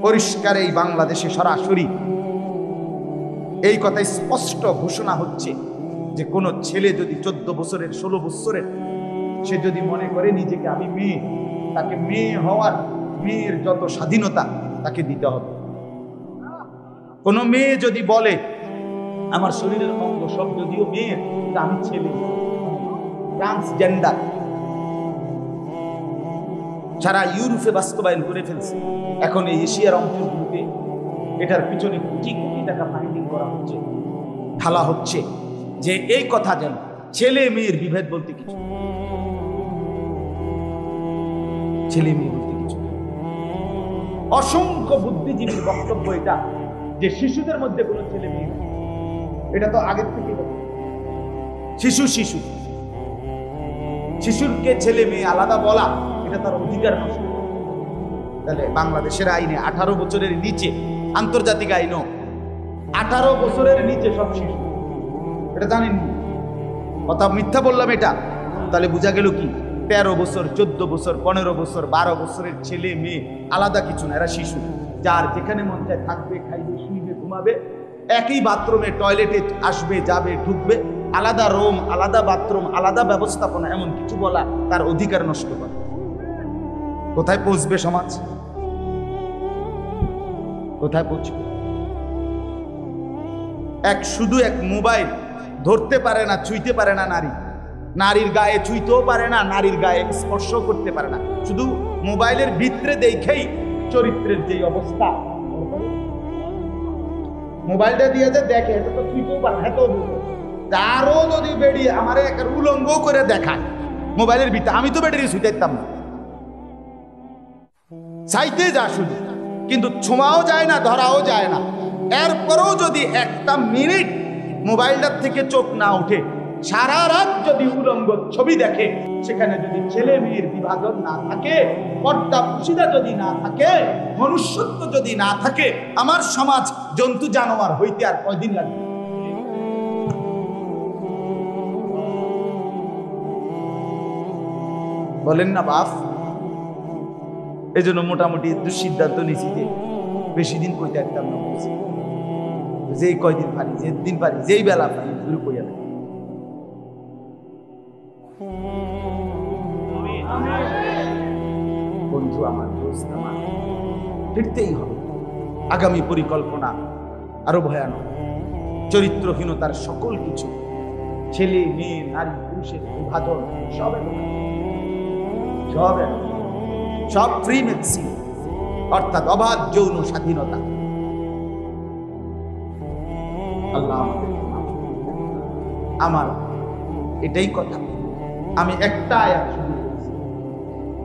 পরিষ্কার এই বাংলাদেশে সরাসরি এই কথা স্পষ্ট ঘোষণা হচ্ছে যে কোন ছেলে যদি 14 বছরের 16 বছরের সে যদি মনে করে নিজেকে আমি মেয়ে, তাকে মেয়ে হওয়ার, মেয়ের যত স্বাধীনতা তাকে দিতে হবে। কোন মেয়ে যদি বলে আমার শরীরের অঙ্গ সব যদিও মেয়ে, আমি ছেলে, ট্রান্সজেন্ডার সারা ইউরোপে বাস্তবায়ন করে ফেলছে। এখন এই এশিয়ার অঞ্চলগুলোতে এটার পিছনে কোটি কোটি টাকা ফান্ডিং করা হচ্ছে, ঢালা হচ্ছে যে এই কথা যেন ছেলে মেয়ের বিভেদ বলতে কিছু, ছেলে মেয়ে বলতে কিছু। অসংখ্য বুদ্ধিজীবীর বক্তব্য এটা যে শিশুদের মধ্যে কোনো ছেলে মেয়ে, এটা তো আগের থেকে শিশু শিশু শিশুরকে ছেলে মেয়ে আলাদা বলা এটা তার অধিকার নষ্ট। তাহলে বাংলাদেশের আইনে 18 বছরের নিচে, আন্তর্জাতিক আইনও 18 বছরের নিচে সব শিশু, এটা জানেন? কথা মিথ্যা বললাম এটা? তাহলে বোঝা গেল কি 13 বছর 14 বছর 15 বছর 12 বছরের ছেলে মেয়ে আলাদা কিছু না, এরা শিশু। যার যেখানে মন চায় থাকবে, খাইবে, শুইবে, ঘুমাবে, একই বাথরুমে টয়লেটে আসবে, যাবে, ঢুকবে, আলাদা রুম, আলাদা বাথরুম, আলাদা ব্যবস্থাপনা, এমন কিছু বলা তার অধিকার নষ্ট করে। কোথায় পৌঁছবে সমাজ? কোথায় পৌঁছবে? শুধু এক মোবাইল ধরতে পারে না, ছুঁইতে পারে না নারী, নারীর গায়ে ছুঁইতেও পারে না, নারীর গায়ে স্পর্শ করতে পারে না, শুধু মোবাইলের ভিতরে দেখেই চরিত্রের যে অবস্থা, মোবাইলটা দিয়ে যে দেখে, এটা তো ছুঁইতেও পারে না, তারও যদি বেরিয়ে আমার একটা উলঙ্গ করে দেখায় মোবাইলের ভিতরে, আমি তো বেরিয়ে ছুঁইতাম না, চাইতে যা শুধু, কিন্তু ছোঁয়াও যায় না, ধরাও যায় না। এরপরেও যদি একটা মিনিট মোবাইলটার থেকে চোখ না উঠে, সারা রাত যদি উলঙ্গ ছবি দেখে, সেখানে যদি ছেলে মেয়ের বিভাজন না থাকে, পর্দা পুশিদা যদি না থাকে, মনুষ্যত্ব যদি না থাকে, আমার সমাজ জন্তু জানোয়ার হইতে আর কয়দিন লাগবে? বলেন না বাপ? এই জন্য মোটামুটি দুঃসিদ্ধান্ত নিয়েছি যে বেশি দিন কইতে একদম না, যেই কয়দিন পারি, যেদিন পারি, যেই বেলা পারি শুরু করিয়া দেয়। বন্ধু আমার, দোস্ত আমার, ফিরতেই হবে। আগামী পরিকল্পনা আরো ভয়ানক, চরিত্রহীনতার সকল কিছু, ছেলে মেয়ে নারী পুরুষের বিভাজন, সব ফ্রি ম্যাক্সি, অর্থাৎ অবাধ যৌন স্বাধীনতা। আল্লাহ আমার এটাই কথা। আমি একটা আয়াত শুরু করেছি,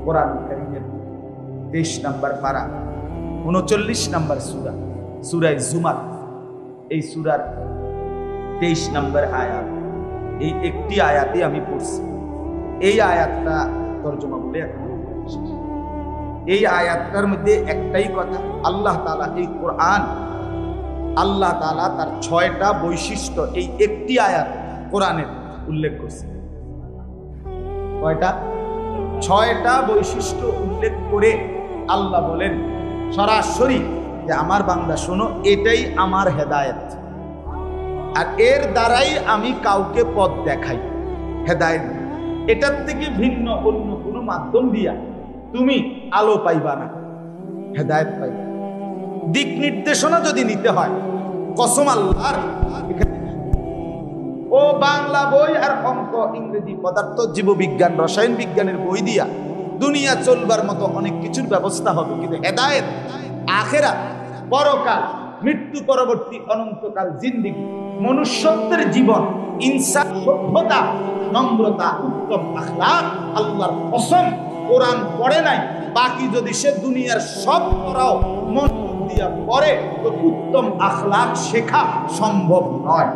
কোরআন কারীমের 23 নম্বর পারা 39 নম্বর সূরা, সূরা জুমার। এই সূরার 23 নম্বর আয়াত, এই একটি আয়াতে আমি পড়ছি। এই আয়াতটা তরজমা বলে এখন এই আয়াতটার মধ্যে একটাই কথা, আল্লাহ তাআলা এই কোরআন, আল্লাহ তাআলা তার 6টা বৈশিষ্ট্য এই একটি আয়াত কোরআনের উল্লেখ করছে। কয়টা? 6টা বৈশিষ্ট্য উল্লেখ করে আল্লাহ বলেন সরাসরি যে আমার বান্দা শোনো, এটাই আমার হেদায়েত, আর এর দ্বারাই আমি কাউকে পথ দেখাই, হেদায়েত। এটার থেকে ভিন্ন অন্য কোনো মাধ্যম দিয়া তুমি আলো পাইবা না, হেদায়েত পাইবা। দিক নির্দেশনা যদি নিতে হয়, কসম আল্লাহর, ও বাংলা বই আর অঙ্ক, ইংরেজি, পদার্থ, জীববিজ্ঞান, রসায়ন বিজ্ঞানের বই দিয়া দুনিয়া চলবার মতো অনেক কিছুর ব্যবস্থা হবে, কিন্তু হেদায়েত, আখিরাত, পরকাল, মৃত্যু পরবর্তী অনন্তকাল জিন্দেগি, মনুষ্যত্বের জীবন, ইনসান, সভ্যতা, নম্রতা, উত্তম আখলাক, আল্লাহর কসম কোরআন পড়ে নাই, বাকি যদি সে দুনিয়ার সব পড়াও মন দিয়া পড়ে, তো উত্তম আখলাক শেখা সম্ভব নয়।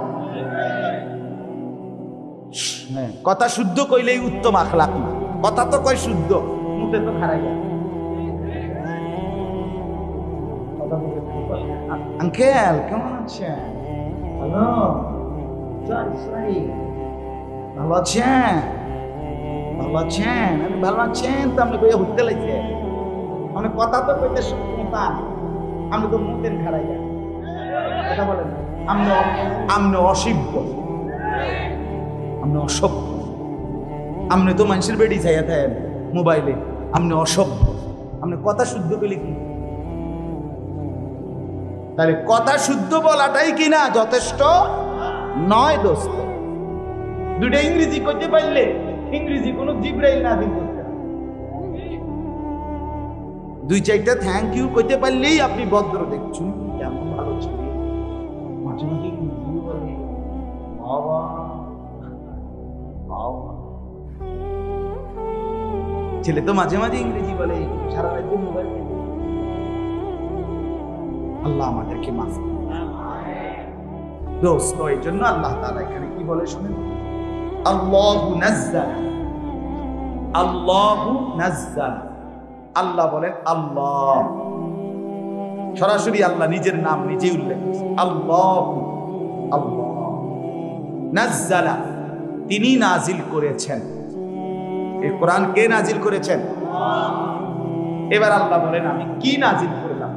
কথা শুদ্ধ কইলেই উত্তম আখলাক না, কথা তো কয় শুদ্ধ, মুখে তো খারাই। আঙ্কেল কেমন আছেন? হ্যালো, ভালো আছেন? ভালো আছেন? আমি ভালো আছেন তো আপনি কইয়া ঘুরতে লাগছে, আপনি কথা তো কইতে শুনতাম, আমি তো মুতেন খারাই কথা বলেন, আমনে অসভ্য, আমনে অসভ্য, আমনে তো মানুষের বেডি চাইয়া থাকেন মোবাইলে, আমনে অসভ্য, আমনে কথা শুদ্ধ পেলে কি? তাহলে কথা শুদ্ধ বলাটাই কিনা যথেষ্ট নয় দোস্ত। দুইটা ইংরেজি কইতে পারলে ইংরেজি কোন জিব্রাইল নাযিল করতে না। দুই চারটা থ্যাংক ইউ কইতে পারলেই আপনি ভদ্র দেখছুন, কেমন ভালো ছেলে, মাঝে মাঝে ইংরেজি বলে বাবা বাবা। ছেলে তো মাঝে মাঝে ইংরেজি বলে, সারা রাত মোবাইল। আল্লাহ আমাদেরকে মাফ করুন দোস্ত। এই জন্য আল্লাহ তাআলা এখানে কি বলে শুনেন, আল্লাহু নাজ্জালা, আল্লাহু নাজ্জালা। আল্লাহ বলেন আল্লাহ, সরাসরি আল্লাহ নিজের নাম নিজেই উল্লেখ করেছেন, আল্লাহু, আল্লাহ নাজ্জালা, তিনি নাজিল করেছেন। এই কোরআন কে নাজিল করেছেন? এবার আল্লাহ বলেন আমি কি নাজিল করলাম।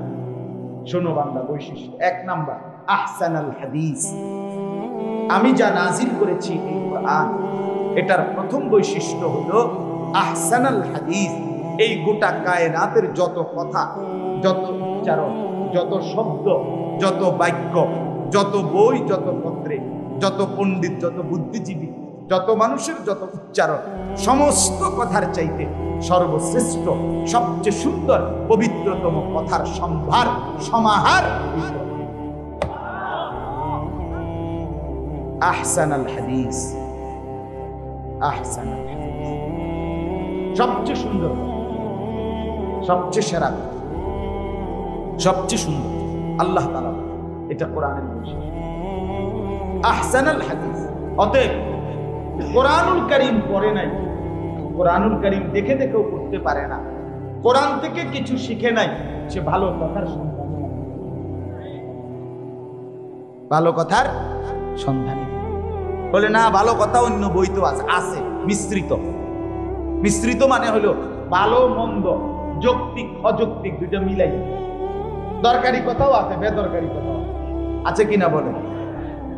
শোনো বান্দা, বৈশিষ্ট্য এক নাম্বার, আহসানাল হাদিস। আমি যা নাজিল করেছি এই কোরআন, এটার প্রথম বৈশিষ্ট্য হলো আহসানাল হাদিস। এই গোটা কায়নাতের যত কথা, যত উচ্চারণ, যত শব্দ, যত বাক্য, যত বই, যত পত্রে, যত পণ্ডিত, যত বুদ্ধিজীবী, যত মানুষের যত উচ্চারণ, সমস্ত কথার চাইতে সর্বশ্রেষ্ঠ, সবচেয়ে সুন্দর, পবিত্রতম কথার সম্ভার, সমাহার আহসানাল হাদিস। আহসানাল হাদিস সবচেয়ে সুন্দর, সবচেয়ে সেরা, সবচেয়ে সুন্দর। আল্লাহ তাআলা এটা কোরআনের বৈশিষ্ট্য, আহসানাল হাদিস। অতএব কোরআনুল কারীম পড়ে নাই, কোরআনুল কারীম দেখে দেখেও পড়তে পারে না, কোরআন থেকে কিছু শিখে নাই, সে ভালো কথার সন্ধান, ভালো কথার সন্ধানী বলে না। ভালো কথা অন্য বই তো আছে, মিশ্রিত। মিশ্রিত মানে হলো ভালো মন্দ, যৌক্তিক অযৌক্তিক দুইটা মিলাই। দরকারি কথাও আছে, বেদরকারি কথাও আছে কিনা বলে।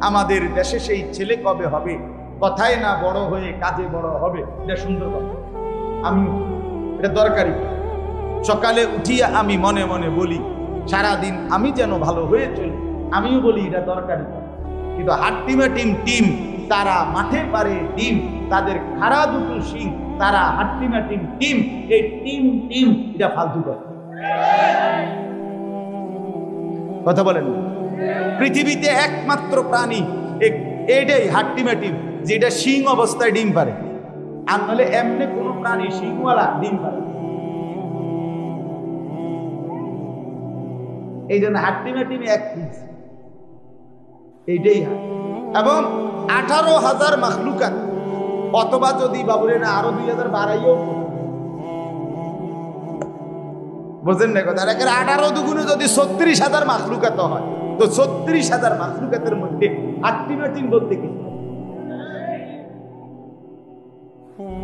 আমাদের দেশে সেই ছেলে কবে হবে, কথায় না বড় হয়ে কাজে বড় হবে, এটা সুন্দর কথা। আমি এটা দরকারি। সকালে উঠিয়া আমি মনে মনে বলি সারাদিন আমি যেন ভালো হয়ে চলি, আমিও বলি এটা দরকারি। কিন্তু হাট্টিমাটিম টিম, তারা মাঠে পারে ডিম, তাদের খাড়া দুটো শিং, তারা হাট্টিমাটিম টিম। এই টিম টিম এটা ফালতু কথা বলেন। পৃথিবীতে একমাত্র প্রাণী এটাই হাট্টিমাটিম, যেটা শিং অবস্থায় ডিম পারে। আর নাহলে এমনি কোন প্রাণী শিংওয়ালা ডিম পারে। এই জন্য হাট্টিমাটিম এক পিস, এইটাই হয়। এবং 18,000 মাখলুকাত, অথবা যদি বাবুরে না আরো 2,000 বাড়াইও, বুঝেন না কথা। 18 দুগুণে যদি 36,000 মাখলুকাত হয়, তো 36,000 মাখলুকাতের মধ্যে হাট্টিমাটিম বলতে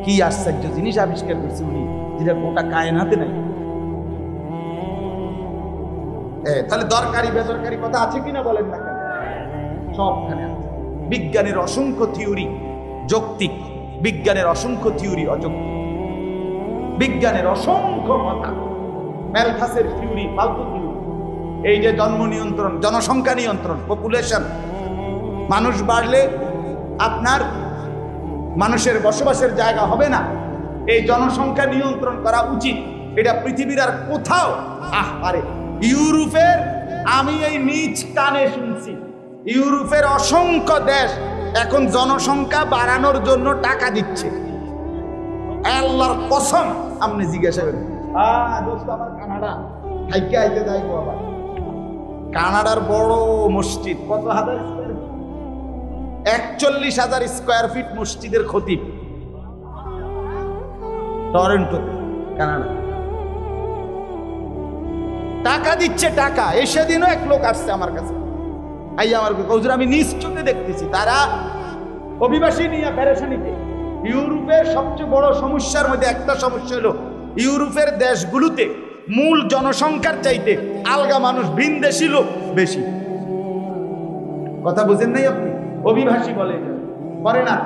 কি আশ্চর্য জিনিস আবিষ্কার করছে উনি, যেটা গোটা কায়নাতে নাই। তাহলে দরকারি বেদরকারি কথা আছে কিনা বলেন না কেন? সবখানে আছে। বিজ্ঞানের অসংখ্য থিওরি যৌক্তিক, বিজ্ঞানের অসংখ্য থিওরি অযৌক্তিক, বিজ্ঞানের অসংখ্য কথা, ম্যালথাসের থিওরি ফালতু থিওরি। এই যে জন্ম নিয়ন্ত্রণ, জনসংখ্যা নিয়ন্ত্রণ, পপুলেশন, মানুষ বাড়লে আপনার মানুষের বসবাসের জায়গা হবে না, এই জনসংখ্যা নিয়ন্ত্রণ করা উচিত। এটা পৃথিবীর আর কোথাও আরে ইউরোপের, আমি এই নিজ কানে শুনছি, ইউরোপের অসংখ্য দেশ এখন জনসংখ্যা বাড়ানোর জন্য টাকা দিচ্ছে। আল্লাহর কসম, আপনি জিজ্ঞাসা করেন দোস্ত আমার কানাডা হাইকে আইতে যাই বাবা, কানাডার বড় মসজিদ কত হাজার, 41,000 স্কয়ার ফিট মসজিদের খতিব টরন্টো, কানাডা। টাকা দিচ্ছে, টাকা। এই সেদিনও এক লোক আসছে আমার কাছে, আমি নিজ চোখে দেখতেছি, তারা অভিবাসী নিয়ে পেরেশানিতে। ইউরোপের সবচেয়ে বড় সমস্যার মধ্যে একটা সমস্যা হলো ইউরোপের দেশগুলোতে মূল জনসংখ্যার চাইতে আলগা মানুষ ভিনদেশী লোক বেশি। কথা বুঝেন নাই আপনি? অভিবাসী বলে করে না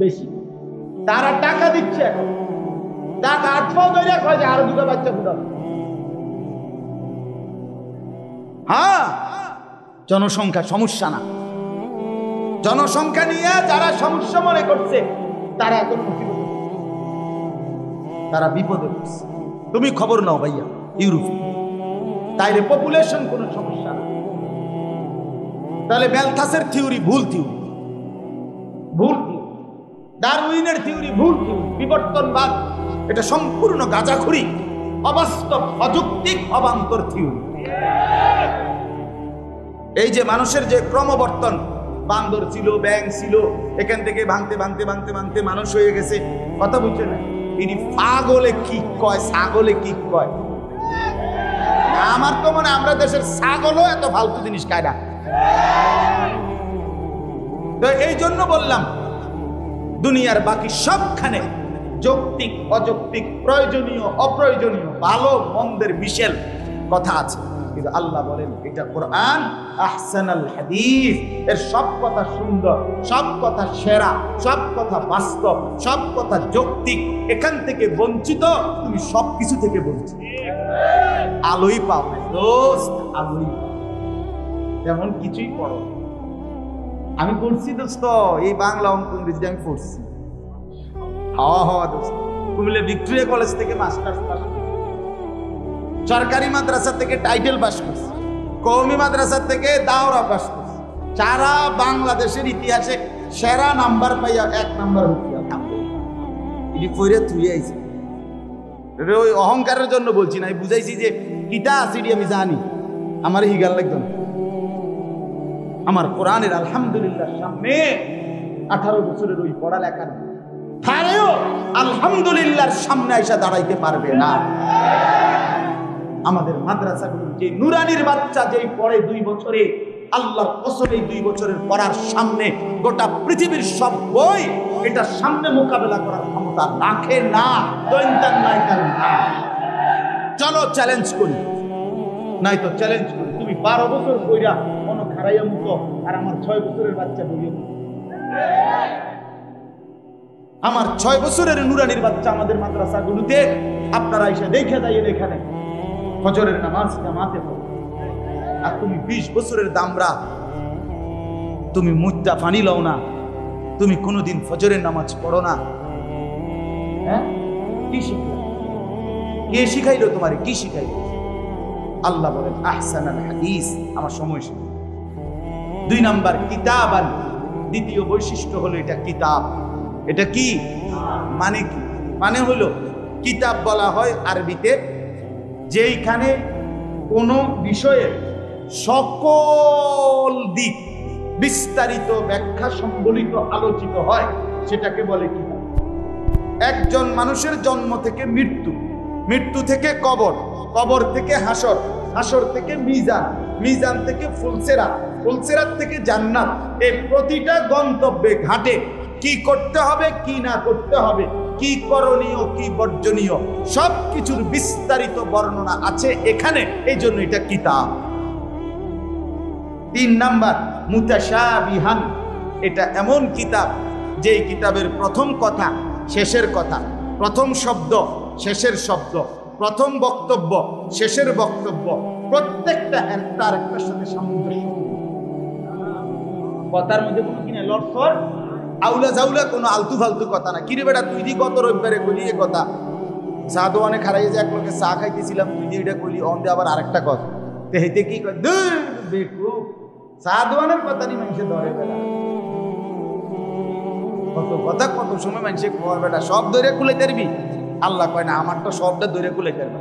বেশি। তারা টাকা দিচ্ছে, এখন টাকা আটফাও ধরে কয় যে আরো দুটো বাচ্চা ফুটাবো। হ্যাঁ, জনসংখ্যা সমস্যা না। জনসংখ্যা নিয়ে যারা সমস্যা মনে করছে তারা এখন মুসিবতে, তারা বিপদে পড়ছে। তুমি খবর নাও ভাইয়া, ইউরোপে তাইলে পপুলেশন কোনো সমস্যা না। তাহলে ম্যালথাসের থিওরি ভুল থিওরি, ভুল থিওরি। ডারউইনের থিওরি ভুল থিওরি। বিবর্তনবাদ এটা সম্পূর্ণ গাঁজাখুরি, অবাস্তব, অযৌক্তিক, অবান্তর থিওরি। এই যে মানুষের যে ক্রমবর্তন, বান্দর ছিল, ব্যাং ছিল, এখান থেকে ভাঙতে ভাঙতে ভাঙতে ভাঙতে মানুষ হয়ে গেছে। কথা বুঝছে না? ইনি পাগলে কি কয়, ছাগলে কি কয়। আমার তো মনে আমরা দেশের ছাগলও এত ফালতু জিনিস খায় না। তো এই জন্য বললাম দুনিয়ার বাকি সবখানে যৌক্তিক, অযৌক্তিক, প্রয়োজনীয়, অপ্রয়োজনীয়, ভালো মন্দের মিশেল কথা আছে। কিন্তু আল্লাহ বলেন এটা কোরআন আহসানাল হাদিস, এর সব কথা সুন্দর, সব কথা সেরা, সব কথা বাস্তব, সব কথা যৌক্তিক। এখান থেকে বঞ্চিত তুমি সবকিছু থেকে বঞ্চিত। আলোই পাও দোস্ত, আলোই তেমন কিছুই পড়ো। আমি পড়ছি দোস্ত, এই বাংলা, অঙ্ক, ইংরেজি আমি পড়ছি। হাওয়া হাওয়া দোস্ত। কুমিল্লা ভিক্টোরিয়া কলেজ থেকে মাস্টার্স পাস, সরকারি মাদ্রাসা থেকে টাইটেল পাস করছি, কওমি মাদ্রাসা থেকে দাওরা পাস করছি। সারা বাংলাদেশের ইতিহাসে সেরা নাম্বার পাইয়া 1 নাম্বার তুই আইছি। ওই অহংকারের জন্য বলছি না, আমি বুঝাইছি যে কিতা আছে আমি জানি। আমার হিগাল লাগতো না। আমার কোরআনের আলহামদুলিল্লাহ সামনে 18 বছরের ওই পড়ালেখার তারেও আলহামদুলিল্লাহর সামনে আইসা দাঁড়াইতে পারবে না। আমাদের মাদ্রাসাগুলো যে নুরানির বাচ্চা যেই পড়ে 2 বছরে, আল্লাহর কসম এই 2 বছরের পড়ার সামনে গোটা পৃথিবীর সব বই এটার সামনে মোকাবেলা করার ক্ষমতা রাখে না। দৈন্তান নাই তার না। চলো চ্যালেঞ্জ করি, নাই তো চ্যালেঞ্জ করি। তুমি 12 বছর কইরা কোনো খারাইয়া মুতো, আর আমার 6 বছরের বাচ্চা বইয়ে, আমার 6 বছরের নুরানির বাচ্চা আমাদের মাদ্রাসাগুলোতে আপনারা এসে দেখে যাইয়েন, এখানে ফজরের নামাজ জামাতে পড়ে। আর তুমি 20 বছরের দামরা, তুমি মুদ্দা পানি লও না, তুমি কোনোদিন ফজরের নামাজ পড়ো না। হ্যাঁ, কি শিখলো? কে শিখাইলো তোমারে? কি শিখাইলো? আল্লাহ বলেন আহসানাল হাদিস। আমার সময় শেষ। 2 নাম্বার কিতাবান, দ্বিতীয় বৈশিষ্ট্য হলো এটা কিতাব। এটা কি মানে? কি মানে? হলো কিতাব বলা হয় আরবিতে যেইখানে কোনো বিষয়ে সকল দিক বিস্তারিত ব্যাখ্যা সম্বলিত আলোচিত হয়, সেটাকে বলে কিতাব। একজন মানুষের জন্ম থেকে মৃত্যু, মৃত্যু থেকে কবর, কবর থেকে হাসর, হাসর থেকে মিজান, মিজান থেকে ফুলসেরাত, ফুলসেরাত থেকে জান্নাত। এই প্রতিটা গন্তব্যে ঘাটে কি করতে হবে, কি না করতে হবে, কি করণীয়, কি বর্জনীয়, সবকিছুর বিস্তারিত বর্ণনা আছে এখানে। এই জন্য এটা কিতাব। 3 নাম্বার মুতাশাবিহান, এটা এমন কিতাব যে কিতাবের প্রথম কথা শেষের কথা, প্রথম শব্দ শেষের শব্দ, প্রথম বক্তব্য শেষের বক্তব্য, প্রত্যেকটা একটা আরেকটার সাথে সামঞ্জস্য। কথার মধ্যে কোনো কিনা লটফট আউলা জাউলা কোনো আলতু ফালতু কথা না। কিরে বেটা তুই দি গত রবিবারে কইলি এ কথা, চা দোকানে খারাই যে এক লোকে চা খাইতেছিলাম, তুই দি এটা কইলি, অন দিয়ে আবার আরেকটা কথা। হেতে কি কয়, দেখু চা দোকানের কথা নি মানুষে ধরে বেটা, কত কথা কত সময় মানুষে কয় বেটা, সব ধরে কুলাইতে পারবি? আল্লাহ কয় না, আমারটা সবটা ধরে কুলাইতে পারবি।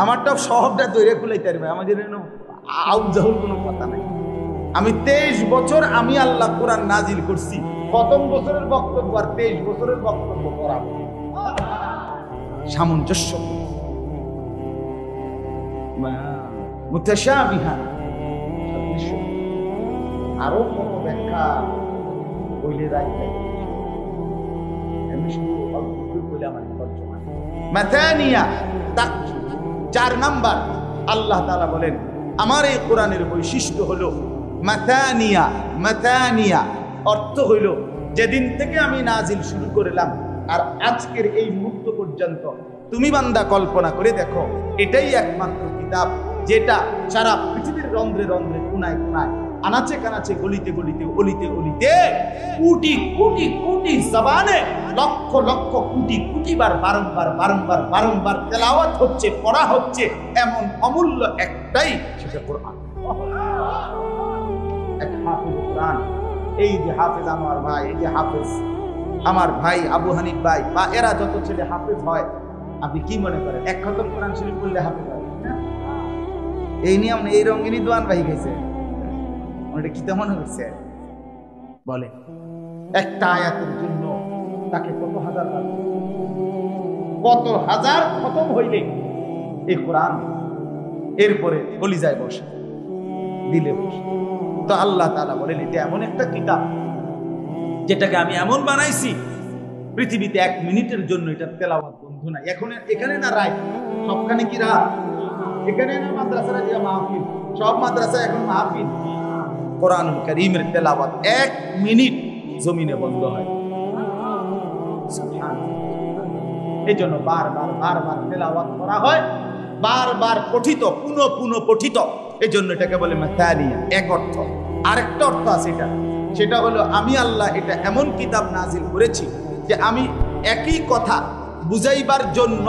আমারটা সবটা দৈরে খুলাইতে পারবে, আমাদের আউজাহুল কোনো কথা নাই। আমি 23 বছর আমি আল্লাহ কোরআন নাজিল করছি, প্রথম বছরের বক্তব্য আর 23 বছরের বক্তব্য করা সামঞ্জস্য। মুতাশাবিহান, আরো কোনো ব্যাখ্যা বইলে রাই রাই এমনি শুধু অল্প একটু বলে আমার তর্জমা মাথানিয়া। 4 নাম্বার আল্লাহ তাআলা বলেন আমার এই কোরআনের বৈশিষ্ট্য হলো মাথানিয়া। মাথানিয়া অর্থ হইল যেদিন থেকে আমি নাজিল শুরু করলাম আর আজকের এই মুহূর্ত পর্যন্ত তুমি বান্দা কল্পনা করে দেখো, এটাই একমাত্র কিতাব যেটা সারা পৃথিবীর রন্ধ্রে রন্ধ্রে কোনায় কোনায় আনাচে কানাচে গলিতে গলিতে অলিতে অলিতে কোটি কোটি কোটি জবানে লক্ষ লক্ষ কোটি কোটি বার বারংবার বারংবার বারংবার তেলাওয়াত হচ্ছে, পড়া হচ্ছে, এমন অমূল্য একটাই, সেটা কোরআন। এক হাফেজ কোরআন। এই যে হাফেজ আমার ভাই, এই যে হাফেজ আমার ভাই আবু হানিফ ভাই বা এরা যত ছেলে হাফেজ হয়, আপনি কি মনে করেন এক খতম কোরআন শরীফ পড়লে হাফেজ হয়? এই নিয়ম এই রঙিনী দোয়ান ভাই গেছে, ওটা কি মনে করছে? বলে একটা আয়াতের জন্য তাকে কত হাজার খতম হইলে এই কোরআন এরপরে কলিজায় বসে, দিলে বসে। তো আল্লাহ তাআলা বলেন এটা এমন একটা কিতাব যেটাকে আমি এমন বানাইছি পৃথিবীতে 1 মিনিটের জন্য এটা তেলাওয়াত বন্ধ নাই। এখন এখানে না রায় সবখানে কি রাত, এখানে না মাদ্রাসার যে মাহফিল, সব মাদ্রাসা এখন মাহফিল। কোরআনুল কারীমের তেলাওয়াত 1 মিনিট জমিনে বন্ধ হয়। এই জন্য বারবার বারবার তেলাওয়াত করা হয়, বারবার পঠিত, পুনঃ পঠিত। এই জন্য এটাকে বলে মাথানিয়া। এক অর্থ। আরেকটা অর্থ আছে এটা, সেটা হলো আমি আল্লাহ এটা এমন কিতাব নাজিল করেছি যে আমি একই কথা বুঝাইবার জন্য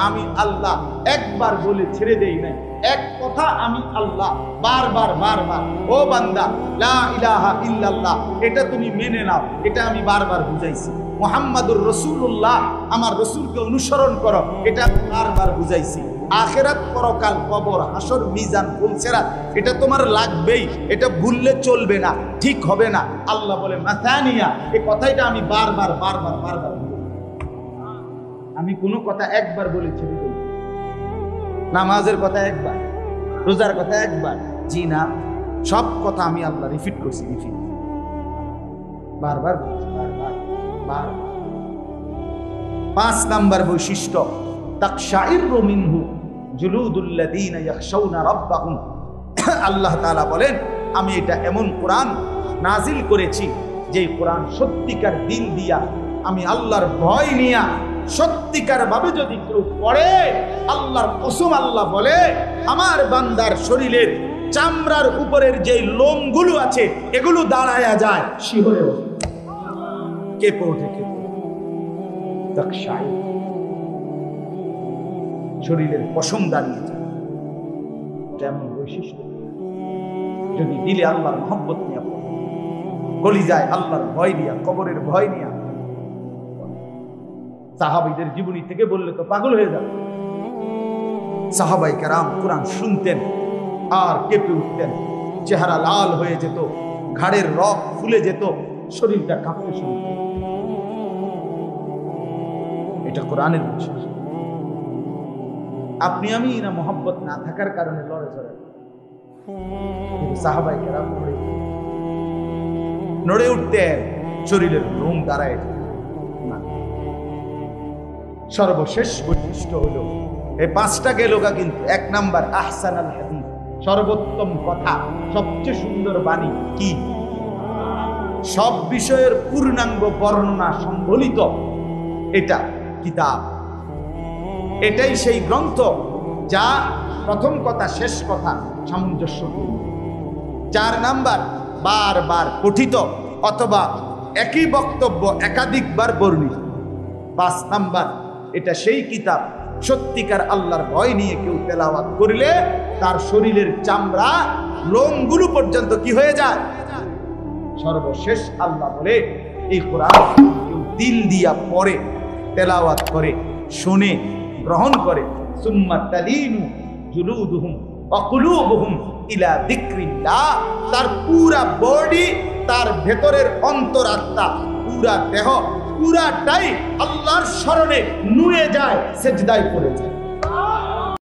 আমি আল্লাহ একবার বলে ছেড়ে দেই নাই। এক কথা আমি আল্লাহ বারবার বারবার, ও বান্দা লা ইলাহা ইল্লাল্লাহ এটা তুমি মেনে নাও, এটা আমি বারবার বুঝাইছি। মুহাম্মাদুর রাসূলুল্লাহ আমার রাসূলকে অনুসরণ করো, এটা বারবার বুঝাইছি। আখিরাত, পরকাল, কবর, হাসর, মিজান, ফুলসিরাত এটা তোমার লাগবেই, এটা ভুললে চলবে না, ঠিক হবে না। আল্লাহ বলে মাথানিয়া, এই কথাটা আমি বারবার বারবার বারবার আমি কোনো কথা একবার বলে ছেড়ে দেব। নামাজের কথা একবার, রোজার কথা একবার, জি না, সব কথা আমি আল্লাহ রিপিট করছি, রিপিট বারবার বারবার বারবার। 5 নাম্বার বৈশিষ্ট্য তাকশাইরু মিনহু জুলুদুল্লাযীনা ইয়াখশাউনা রাব্বাহুম। আল্লাহ তাআলা বলেন আমি এটা এমন কোরআন নাজিল করেছি যে কোরআন সত্যিকার দিল দিয়া আমি আল্লাহর ভয় নিয়া সত্যিকার ভাবে যদি কেউ পড়ে, আল্লাহর কসম আল্লাহ বলে আমার বান্দার শরীরের চামড়ার উপরের যে লোমগুলো আছে এগুলো দাঁড়ায়া যায়, শিহরে ওঠে, কেঁপে ওঠে, শরীরের পশম দাঁড়িয়ে যায়। যেমন বৈশিষ্ট্য যদি দিলে আল্লাহর মহব্বত নিয়ে কলিজায় আল্লাহর ভয় নিয়া, কবরের ভয় নিয়া, সাহাবাইদের জীবনী থেকে বললে তো পাগল হয়ে যাবে। সাহাবাই কেরাম কোরআন শুনতেন আর কেঁপে উঠতেন, চেহারা লাল হয়ে যেত, ঘাড়ের রক ফুলে যেত, শরীরটা কাঁপতে শুরু। এটা কোরআনের বৈশিষ্ট্য। আপনি আমি না মহব্বত না থাকার কারণে লড়ে চড়ে, কিন্তু সাহাবাই কেরাম নড়ে উঠতেন, শরীরের লোম দাঁড়ায়। সর্বশেষ বৈশিষ্ট্য হলো এই 5টা গেলগা, কিন্তু 1 নাম্বার আহসানুল হাদিস, সর্বোত্তম কথা, সবচেয়ে সুন্দর বাণী। কি? সব বিষয়ের পূর্ণাঙ্গ বর্ণনা সম্বলিত এটা কিতাব। এটাই সেই গ্রন্থ যা প্রথম কথা শেষ কথা সামঞ্জস্য। 4 নাম্বার বারবার পঠিত অথবা একই বক্তব্য একাধিকবার বর্ণিত। 5 নাম্বার এটা সেই কিতাব সত্যিকার আল্লাহর ভয় নিয়ে কেউ তেলাওয়াত করলে তার শরীরের চামড়া লোমগুলো পর্যন্ত কি হয়ে যায়। সর্বশেষ আল্লাহ বলে এই কোরআন কেউ দিল দিয়া পড়ে, তেলাওয়াত করে, শুনে, গ্রহণ করে, সুম্মা তালিনু জুলুদুহুম ওয়া কুলুবুহুম ইলা যিকরিল্লাহ, তার পুরা বডি, তার ভেতরের অন্তরাত্মা, পুরা দেহ, পুরাটাই আল্লাহর স্মরণে নুয়ে যায়, সেজদায় পড়ে যায়।